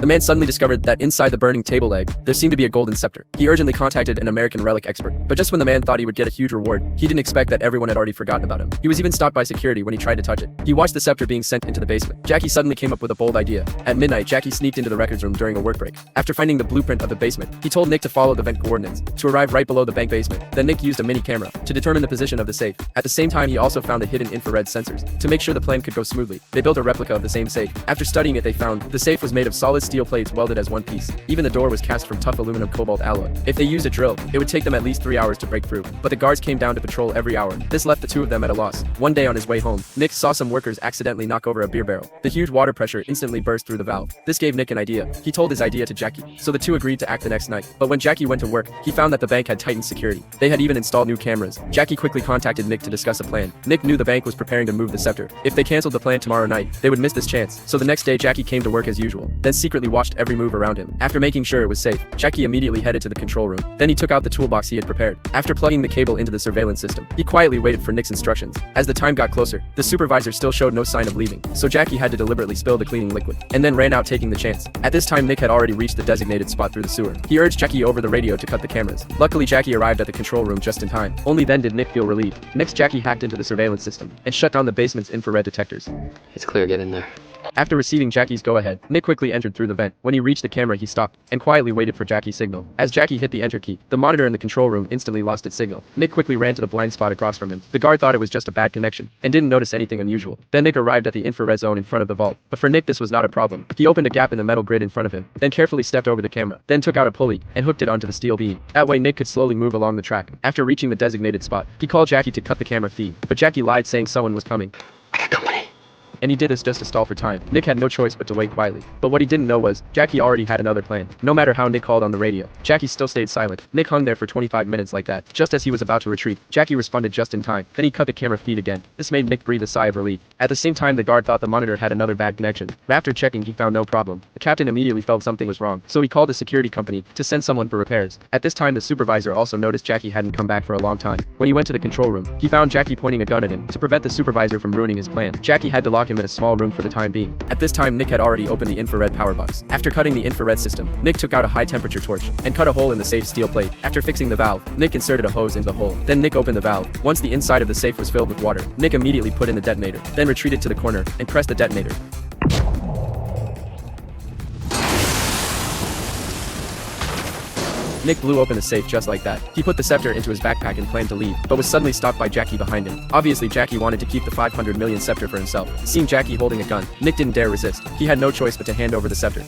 The man suddenly discovered that inside the burning table leg, there seemed to be a golden scepter. He urgently contacted an American relic expert, but just when the man thought he would get a huge reward, he didn't expect that everyone had already forgotten about him. He was even stopped by security when he tried to touch it. He watched the scepter being sent into the basement. Jackie suddenly came up with a bold idea. At midnight, Jackie sneaked into the records room during a work break. After finding the blueprint of the basement, he told Nick to follow the vent coordinates to arrive right below the bank basement. Then Nick used a mini camera to determine the position of the safe. At the same time, he also found the hidden infrared sensors to make sure the plan could go smoothly. They built a replica of the same safe. After studying it, they found the safe was made of solid steel plates welded as one piece. Even the door was cast from tough aluminum cobalt alloy. If they used a drill, it would take them at least 3 hours to break through. But the guards came down to patrol every hour. This left the two of them at a loss. One day on his way home, Nick saw some workers accidentally knock over a beer barrel. The huge water pressure instantly burst through the valve. This gave Nick an idea. He told his idea to Jackie, so the two agreed to act the next night. But when Jackie went to work, he found that the bank had tightened security. They had even installed new cameras. Jackie quickly contacted Nick to discuss a plan. Nick knew the bank was preparing to move the scepter. If they canceled the plan tomorrow night, they would miss this chance. So the next day, Jackie came to work as usual, then secretly watched every move around him. After making sure it was safe, Jackie immediately headed to the control room. Then he took out the toolbox he had prepared. After plugging the cable into the surveillance system, he quietly waited for Nick's instructions. As the time got closer, the supervisor still showed no sign of leaving, so Jackie had to deliberately spill the cleaning liquid, and then ran out taking the chance. At this time, Nick had already reached the designated spot through the sewer. He urged Jackie over the radio to cut the cameras. Luckily, Jackie arrived at the control room just in time. Only then did Nick feel relieved. Next, Jackie hacked into the surveillance system and shut down the basement's infrared detectors. It's clear, get in there. After receiving Jackie's go-ahead, Nick quickly entered through the vent. When he reached the camera, he stopped and quietly waited for Jackie's signal. As Jackie hit the enter key, the monitor in the control room instantly lost its signal. Nick quickly ran to the blind spot across from him. The guard thought it was just a bad connection and didn't notice anything unusual. Then Nick arrived at the infrared zone in front of the vault. But for Nick, this was not a problem. He opened a gap in the metal grid in front of him, then carefully stepped over the camera, then took out a pulley and hooked it onto the steel beam. That way, Nick could slowly move along the track. After reaching the designated spot, he called Jackie to cut the camera feed, but Jackie lied, saying someone was coming. I got company. And he did this just to stall for time. Nick had no choice but to wait quietly. But what he didn't know was, Jackie already had another plan. No matter how Nick called on the radio, Jackie still stayed silent. Nick hung there for 25 minutes like that. Just as he was about to retreat, Jackie responded just in time. Then he cut the camera feed again. This made Nick breathe a sigh of relief. At the same time, the guard thought the monitor had another bad connection. After checking, he found no problem. The captain immediately felt something was wrong, so he called a security company to send someone for repairs. At this time, the supervisor also noticed Jackie hadn't come back for a long time. When he went to the control room, he found Jackie pointing a gun at him to prevent the supervisor from ruining his plan. Jackie had to lock him in a small room for the time being. At this time, Nick had already opened the infrared power box. After cutting the infrared system, Nick took out a high temperature torch and cut a hole in the safe steel plate. After fixing the valve, Nick inserted a hose into the hole. Then Nick opened the valve. Once the inside of the safe was filled with water, Nick immediately put in the detonator, then retreated to the corner and pressed the detonator. Nick blew open the safe just like that. He put the scepter into his backpack and planned to leave, but was suddenly stopped by Jackie behind him. Obviously, Jackie wanted to keep the 500 million scepter for himself. Seeing Jackie holding a gun, Nick didn't dare resist. He had no choice but to hand over the scepter.